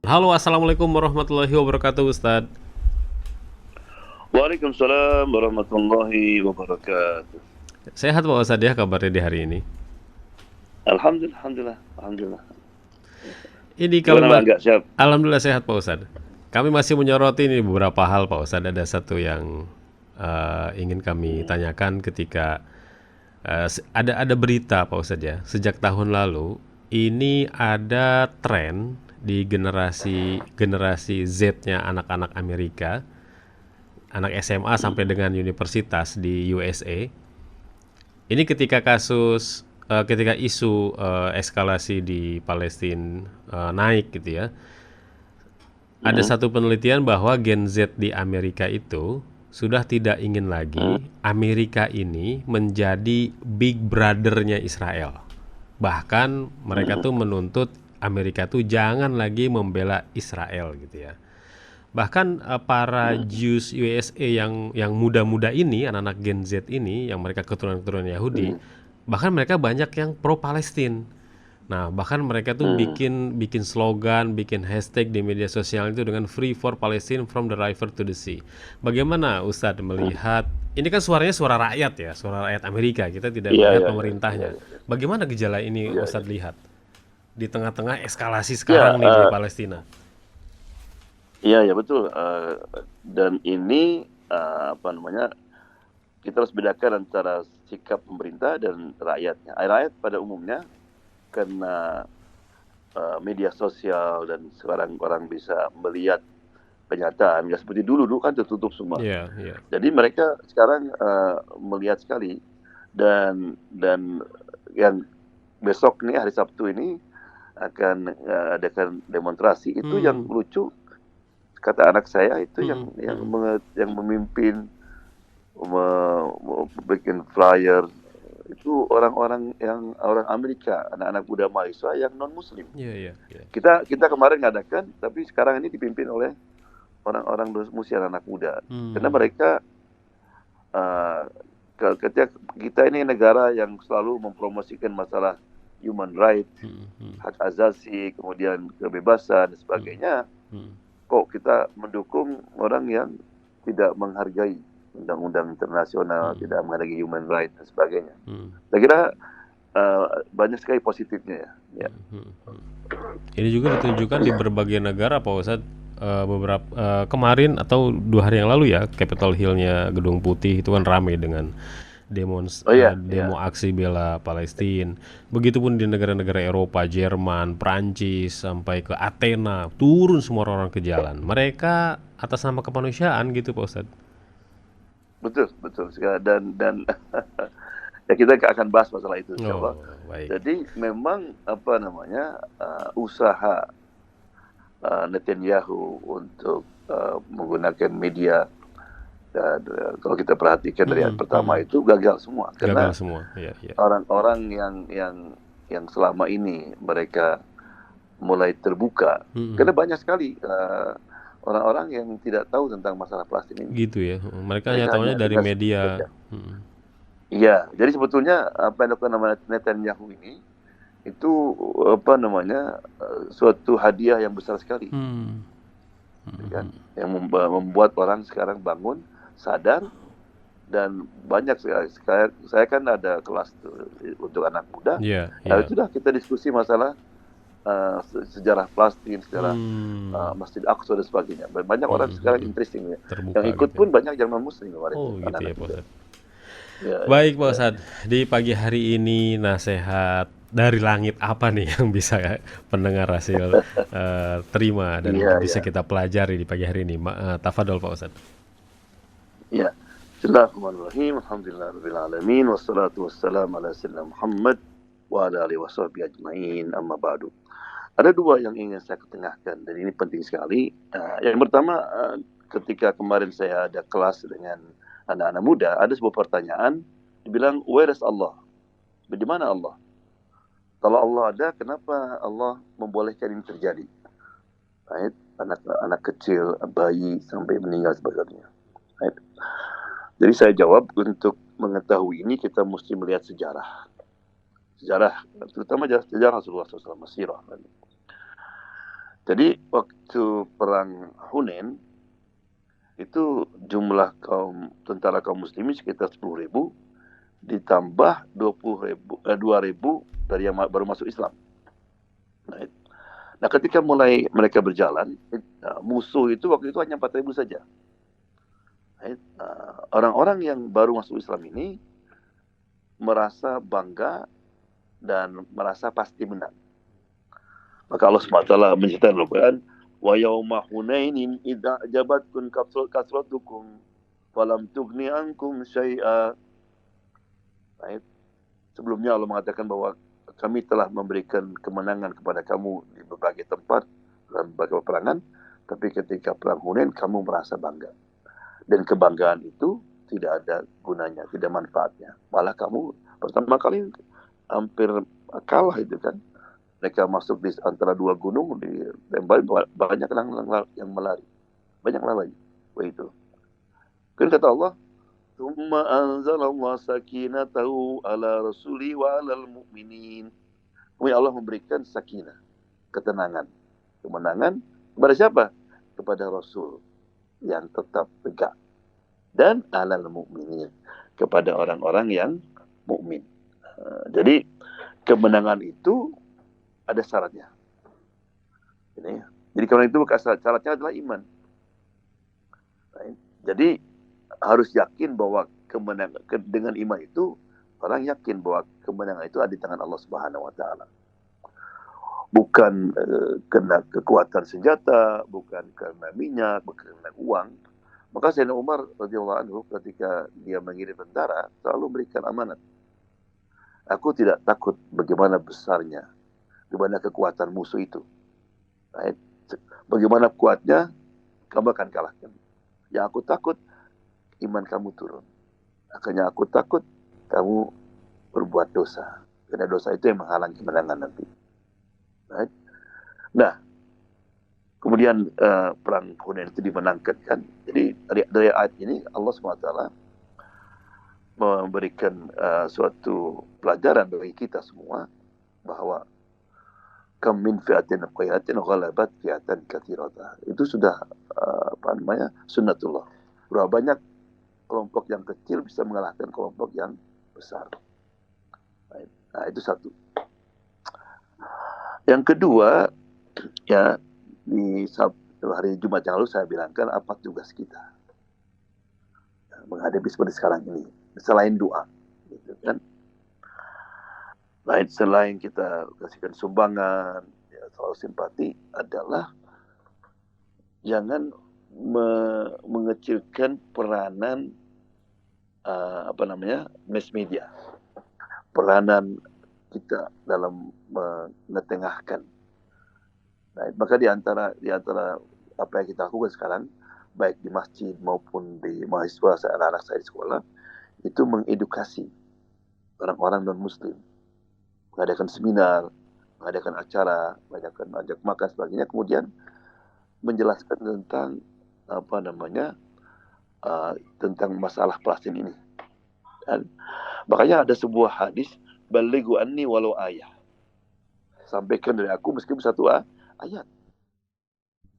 Halo, assalamualaikum warahmatullahi wabarakatuh, Ustadz. Waalaikumsalam warahmatullahi wabarakatuh. Sehat Pak Ustadz ya kabarnya di hari ini? Alhamdulillah, alhamdulillah, alhamdulillah. Ini kami Gimana Bang? Enggak siap? Alhamdulillah sehat Pak Ustadz. Kami masih menyoroti ini beberapa hal Pak Ustadz. Ada satu yang ingin kami tanyakan ketika ada berita Pak Ustadz ya. Sejak tahun lalu ini ada tren di generasi generasi Z-nya anak-anak Amerika, anak SMA sampai dengan universitas di USA. Ini ketika isu eskalasi di Palestina naik gitu ya. Ada Hmm, satu penelitian bahwa Gen Z di Amerika itu sudah tidak ingin hmm, lagi Amerika ini menjadi big brother-nya Israel. Bahkan mereka hmm, tuh menuntut Amerika tuh jangan lagi membela Israel gitu ya. Bahkan para hmm, Jews USA yang muda-muda ini, anak-anak Gen Z ini, yang mereka keturunan-keturunan Yahudi, hmm, bahkan mereka banyak yang pro Palestina. Nah, bahkan mereka tuh hmm. bikin bikin slogan, bikin hashtag di media sosial itu dengan Free for Palestine from the river to the sea. Bagaimana Ustadz melihat ini kan suaranya suara rakyat ya, suara rakyat Amerika. Kita tidak Iya, melihat iya, iya, iya, pemerintahnya. iya, Bagaimana gejala ini iya, Ustadz iya. lihat di tengah-tengah eskalasi Ya, sekarang nih di Palestina? iya, ya betul. Dan ini apa namanya? Kita harus bedakan antara sikap pemerintah dan rakyatnya. Rakyat pada umumnya karena media sosial dan sekarang orang bisa melihat kenyataan. Nggak seperti dulu, dulu kan tertutup semua. Iya, iya. Jadi mereka sekarang melihat sekali dan yang besok nih hari Sabtu ini akan adakan demonstrasi itu yang Hmm, lucu kata anak saya itu hmm, hmm. yang memimpin bikin flyer itu orang-orang yang orang Amerika anak-anak muda mahasiswa yang non Muslim. Iya, iya, iya. Kita kemarin ngadakan tapi sekarang ini dipimpin oleh orang-orang Muslim anak muda karena Hmm, mereka uh, ketika kita ini negara yang selalu mempromosikan masalah human right, hmm, hmm, hak asasi, kemudian kebebasan dan hmm, sebagainya, hmm, kok kita mendukung orang yang tidak menghargai undang-undang internasional, hmm, tidak menghargai human right dan sebagainya. hmm, Saya kira banyak sekali positifnya ya. Ya. hmm, hmm, hmm. Ini juga ditunjukkan di berbagai negara Pak Ustadz. Beberapa kemarin atau 2 hari yang lalu ya, Capitol Hill-nya Gedung Putih itu kan ramai dengan Oh iya, demo ya. aksi bela Palestina. Begitupun di negara-negara Eropa, Jerman, Prancis, sampai ke Athena, turun semua orang ke jalan. Mereka atas nama kemanusiaan gitu Pak Ustadz. Betul, betul sekali. Dan ya kita akan bahas masalah itu insya Allah. Oh, baik. Jadi memang apa namanya usaha Netanyahu untuk menggunakan media dan kalau kita perhatikan dari Hmm, hari pertama hmm. itu gagal semua Gagal karena semua. Ya, ya. orang-orang yang selama ini mereka mulai terbuka Hmm, karena banyak sekali orang-orang yang tidak tahu tentang masalah plastik ini. gitu ya. Mereka hanya Mereka tahunya hanya dari dengar sedikit media. saja. Hmm, Iya, jadi sebetulnya apa yang dilakukan nama Netanyahu ini itu apa namanya suatu hadiah yang besar sekali, hmm, kan? Yang membuat orang sekarang bangun, sadar dan banyak sekali. Saya kan ada kelas tuh, untuk anak muda. ya, Nah, ya. itu dah kita diskusi masalah sejarah Palestina, sejarah Hmm, Masjid Aqsa dan sebagainya. Banyak orang sekarang interesting ya. Yang terbuka ikut gitu ya. pun banyak yang non Muslim kemarin Oh tuh, gitu ya anak-anak Pak muda. Ustadz. Ya, ya, Baik Pak ya. Ustadz, di pagi hari ini nasihat dari langit apa nih yang bisa pendengar hasil terima dan Iya, bisa iya. kita pelajari di pagi hari ini? Tafadol Pak Ustadz. Ya. Bismillahirrahmanirrahim. Alhamdulillahirabbil alamin wassalatu wassalamu ala sayyidina Muhammad wa ala alihi washabbihi ajmain. Amma ba'du. Ada dua yang ingin saya ketengahkan dan ini penting sekali. Yang pertama, ketika kemarin saya ada kelas dengan anak-anak muda, ada sebuah pertanyaan, dibilang, where is Allah? Di mana Allah? Kalau Allah ada, kenapa Allah membolehkan ini terjadi? Right? Anak kecil, bayi sampai meninggal sebagainya. Right? Jadi saya jawab untuk mengetahui ini kita mesti melihat sejarah. Sejarah, terutama sejarah Rasulullah SAW, sirah. Jadi waktu perang Hunain itu jumlah tentara kaum muslimin sekitar 10.000 ditambah 2.000 dari yang baru masuk Islam. Nah, ketika mulai mereka berjalan, musuh itu waktu itu hanya 4.000 saja. Orang-orang yang baru masuk Islam ini merasa bangga dan merasa pasti menang. Maka Allah SWT menceritakan dalam Al-Quran, wa yauma hunainin idza ajabatkum kasratukum falam tughni ankum syai'a. Sebelumnya Allah mengatakan bahwa kami telah memberikan kemenangan kepada kamu di berbagai tempat dalam berbagai peperangan, tapi ketika perang Hunain kamu merasa bangga. Dan kebanggaan itu tidak ada gunanya, tidak manfaatnya. Malah kamu pertama kali hampir kalah itu kan. Mereka masuk di antara dua gunung, ditembak, banyak yang melari. Banyak lari. Begitu. Kan kata Allah, "Tsumma anzalallahu sakinatahu ala rasuli wa alal mu'minin." Kemudian Allah memberikan sakinah, ketenangan, kemenangan kepada siapa? Kepada Rasul yang tetap tegak, dan alal mu'minin, kepada orang-orang yang mukmin. Jadi kemenangan itu ada syaratnya. Jadi karena itu syaratnya adalah iman. Jadi harus yakin bahwa kemenangan dengan iman itu, orang yakin bahwa kemenangan itu ada di tangan Allah Subhanahu wa taala. Bukan karena kekuatan senjata, bukan karena minyak, bukan karena uang. Maka Sayyidina Umar radhiyallahu anhu ketika dia mengirim tentara selalu memberikan amanat. Aku tidak takut bagaimana besarnya, bagaimana kekuatan musuh itu. Bagaimana kuatnya, kamu akan kalahkan. Yang aku takut, iman kamu turun. Akhirnya aku takut kamu berbuat dosa. Karena dosa itu yang menghalangi kemenangan nanti. Nah, kemudian perang Hunain itu dimenangkan kan. Jadi dari ayat ini Allah SWT memberikan suatu pelajaran bagi kita semua bahwa kam min fi'atin qayatin ghalabat fi'atan katsiratan. Itu sudah sunnatullah. Berapa banyak kelompok yang kecil bisa mengalahkan kelompok yang besar. Nah, itu satu. Yang kedua, ya di hari Jumat yang lalu saya bilangkan apa tugas kita menghadapi seperti sekarang ini, selain doa, gitu kan? Selain kita kasihkan sumbangan, ya, selalu simpati, adalah jangan mengecilkan peranan mass media, peranan kita dalam mengetengahkan. Maka di antara apa yang kita lakukan sekarang, baik di masjid maupun di mahasiswa, anak-anak saya di sekolah, itu mengedukasi orang-orang non-muslim, mengadakan seminar, mengadakan acara, mengajak makan sebagainya, kemudian menjelaskan tentang tentang masalah Palestina ini. Dan makanya ada sebuah hadis, balighu anni walau ayah, sampaikan dari aku meskipun satu ayat.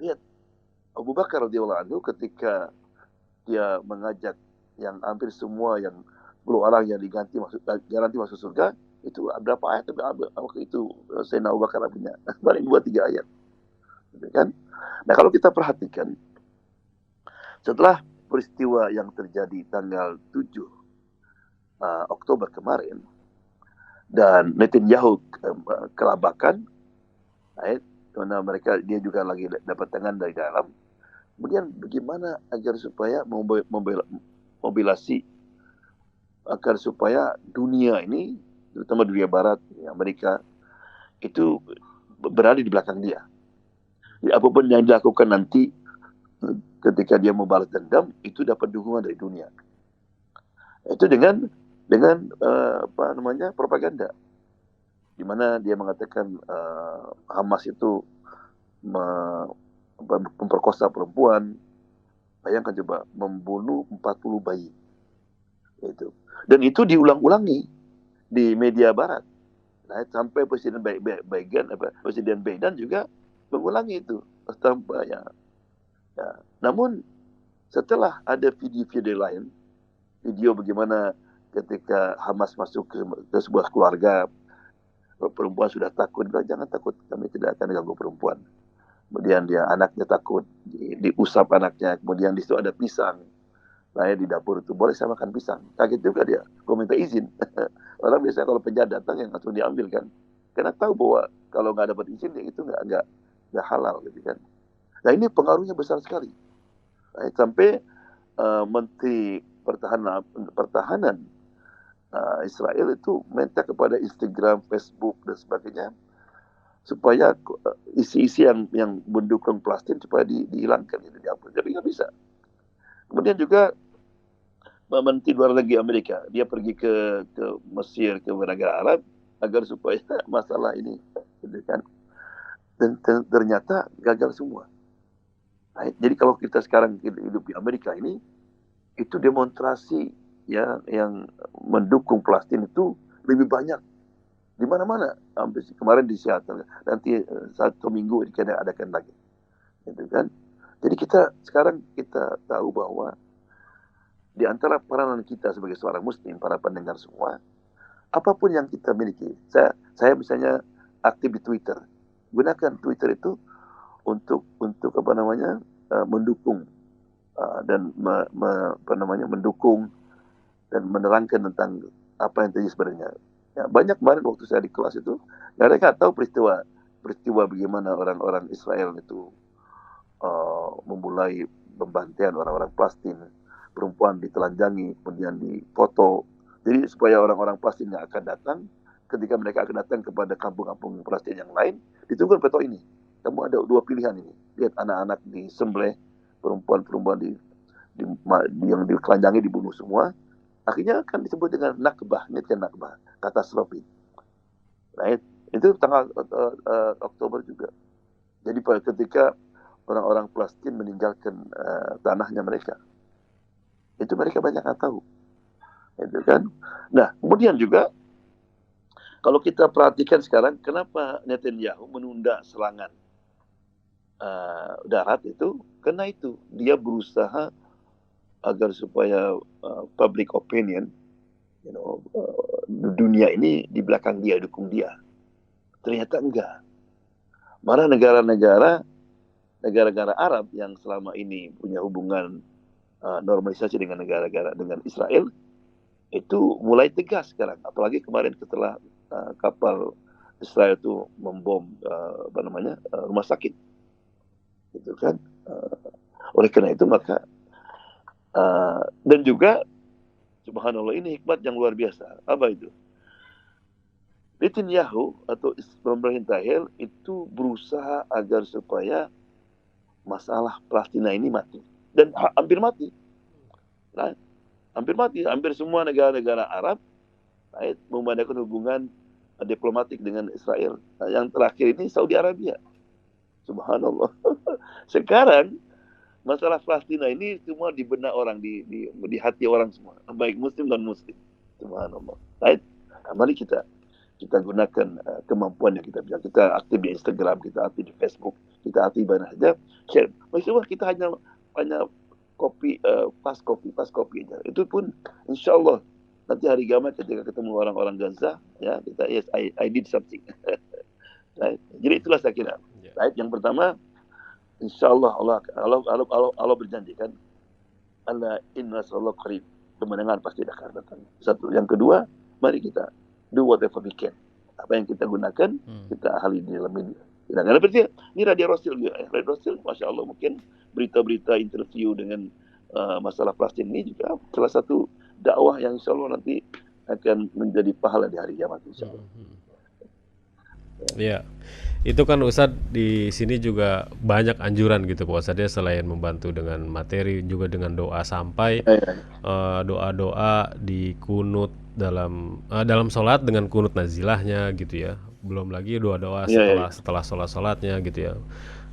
Lihat Abu Bakar radhiyallahu anhu ketika dia mengajak yang hampir semua yang 10 orang yang garanti masuk surga, itu berapa ayat waktu itu Sayyidina Abu Bakar punya? Paling 2-3 ayat. Kan? Nah, kalau kita perhatikan setelah peristiwa yang terjadi tanggal 7 Oktober kemarin dan Netanyahu kelabakan, karena dia juga lagi dapat tangan dari dalam. Kemudian bagaimana agar supaya mobilisasi agar supaya dunia ini, terutama dunia Barat, Amerika, itu berada di belakang dia. Jadi apapun yang dilakukan nanti ketika dia membalas dendam, itu dapat dukungan dari dunia. Itu dengan propaganda, di mana dia mengatakan Hamas itu memperkosa perempuan. Bayangkan coba, membunuh 40 bayi. Dan itu diulang-ulangi di media Barat. Nah, sampai Presiden Biden juga mengulangi itu tanpa ya. Namun setelah ada video-video lain, video bagaimana ketika Hamas masuk ke sebuah keluarga, perempuan sudah takut, bilang jangan takut, kami tidak akan ganggu perempuan. Kemudian anaknya takut, diusap anaknya, kemudian di situ ada pisang. Saya di dapur itu, boleh saya makan pisang? Kaget juga dia, kok minta izin. Orang biasanya kalau penjahat datang yang langsung diambil kan. Karena tahu bahwa kalau nggak dapat izin, ya itu nggak halal gitu kan. Nah ini pengaruhnya besar sekali. Sampai Menteri Pertahanan Israel itu minta kepada Instagram, Facebook dan sebagainya supaya isi-isi yang mendukung Palestina supaya dihilangkan, itu dihapus. Jadi nggak bisa. Kemudian juga Menteri Luar Negeri Amerika, dia pergi ke Mesir, ke negara Arab agar supaya masalah ini, gitu kan. Dan ternyata gagal semua. Nah, jadi kalau kita sekarang hidup di Amerika ini, itu demonstrasi ya yang mendukung Palestina itu lebih banyak di mana-mana. Kemarin di Seattle, nanti satu minggu kita adakan lagi, gitu kan. Jadi sekarang kita tahu bahwa di antara peranan kita sebagai seorang Muslim, para pendengar semua, apapun yang kita miliki, saya misalnya aktif di Twitter, gunakan Twitter itu untuk apa namanya mendukung dan mendukung dan menerangkan tentang apa yang terjadi sebenarnya. Ya, banyak kemarin waktu saya di kelas itu, mereka tahu peristiwa bagaimana orang-orang Israel itu memulai pembantaian orang-orang Palestina, perempuan ditelanjangi, kemudian difoto. Jadi supaya orang-orang Palestina yang akan datang, ketika mereka akan datang kepada kampung-kampung Palestina yang lain, ditunggu foto ini. Kamu ada dua pilihan ini. Lihat anak-anak disembelih, perempuan-perempuan yang ditelanjangi dibunuh semua. Akhirnya akan disebut dengan Nakbah, ini kan Nakbah, katastrofi. Nah, itu tanggal Oktober juga. Jadi ketika orang-orang Palestina meninggalkan tanahnya mereka, itu mereka banyak yang tahu, itu kan. Nah, kemudian juga kalau kita perhatikan sekarang, kenapa Netanyahu menunda serangan darat itu? Karena itu dia berusaha agar supaya public opinion, dunia ini di belakang dia, dukung dia. Ternyata enggak. Malah negara-negara Arab yang selama ini punya hubungan normalisasi dengan negara-negara dengan Israel itu mulai tegas sekarang. Apalagi kemarin setelah kapal Israel itu membom rumah sakit, gitu kan. Oleh karena itu maka dan juga subhanallah, ini hikmat yang luar biasa. Apa itu? Netanyahu atau pemerintah Israel itu berusaha agar supaya masalah Palestina ini mati. Dan hampir mati. Nah, hampir mati. Hampir semua negara-negara Arab memadakan hubungan diplomatik dengan Israel. Nah, yang terakhir ini Saudi Arabia. Subhanallah. Sekarang masalah Palestina ini semua di benak orang, di hati orang semua, baik Muslim dan Muslim. Subhanallah. Baik, mari kita gunakan kemampuan yang kita bisa. Kita aktif di Instagram, kita aktif di Facebook, kita aktif mana saja. Share. Maksudnya kita hanya pas copy aja. Itu pun insya Allah nanti hari kiamat ketika ketemu orang-orang Gaza, ya kita yes I did something. Right? Jadi itulah saya kira. Right? Yang pertama, insya Allah Allah berjanji kan, Allah inna sallallahu qarib, kemenangan pasti akan datang. Satu. Yang kedua, mari kita do whatever we can. Apa yang kita gunakan, kita ahli di dalam media. Karena berarti ini Radio Rosil, Masya Allah, mungkin berita-berita interview dengan masalah Palestina ini juga salah satu dakwah yang insya Allah nanti akan menjadi pahala di hari kiamat insya Allah. Ya, itu kan Ustadz di sini juga banyak anjuran gitu Pak Ustadz ya, selain membantu dengan materi juga dengan doa, sampai doa-doa di kunut dalam sholat dengan kunut nazilahnya gitu ya. Belum lagi doa-doa setelah sholatnya gitu ya.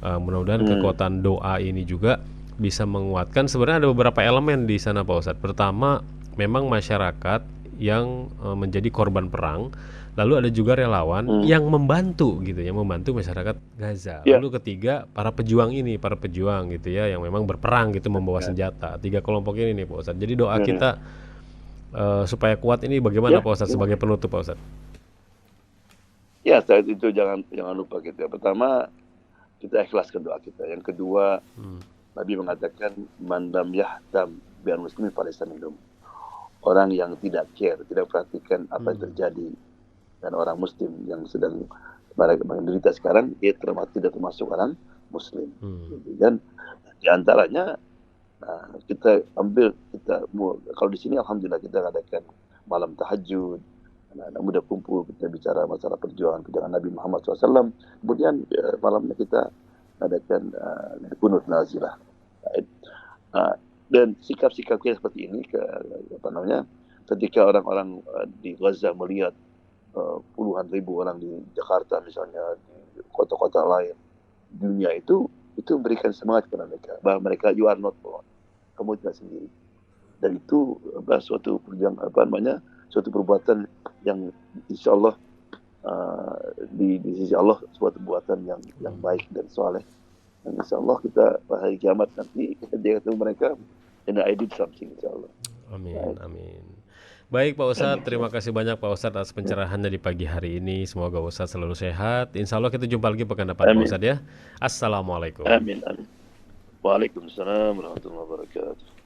Mudah-mudahan kekuatan doa ini juga bisa menguatkan. Sebenarnya ada beberapa elemen di sana Pak Ustadz. Pertama, memang masyarakat yang menjadi korban perang lalu ada juga relawan Hmm. yang membantu gitu, yang membantu masyarakat Gaza. Ya. Lalu ketiga para pejuang gitu ya, yang memang berperang gitu membawa senjata. Tiga kelompok ini nih Pak Ustadz. Jadi doa kita supaya kuat ini bagaimana Ya, Pak Ustadz sebagai penutup Pak Ustadz? ya, saat itu jangan lupa kita. Pertama, kita ikhlaskan doa kita. Yang kedua, Nabi mengatakan man lam yahtam biar muslimin falaysa minhum. Orang yang tidak care, tidak perhatikan apa yang terjadi dan orang muslim yang sedang menderita sekarang, dia tidak termasuk orang muslim. Dan di antaranya kita kalau di sini alhamdulillah kita adakan malam tahajud, anak muda kumpul, kita bicara masalah perjuangan Nabi Muhammad SAW. Kemudian malamnya kita adakan kunut nazilah. Dan sikap-sikap kita seperti ini ketika orang-orang di Gaza melihat puluhan ribu orang di Jakarta misalnya, di kota-kota lain dunia itu memberikan semangat kepada mereka bahwa mereka you are not alone, kamu tidak sendiri. Dan itu suatu suatu perbuatan yang insya Allah di sisi Allah suatu perbuatan yang baik dan soleh. Dan insya Allah kita hari kiamat nanti dia ketemu mereka, and I did something insya Allah. Amin. Baik Pak Ustadz, terima kasih banyak Pak Ustadz atas pencerahannya di pagi hari ini. Semoga Ustadz selalu sehat. Insya Allah kita jumpa lagi pekan depan Pak Ustadz ya. Assalamualaikum. Amin. Waalaikumsalam warahmatullahi wabarakatuh.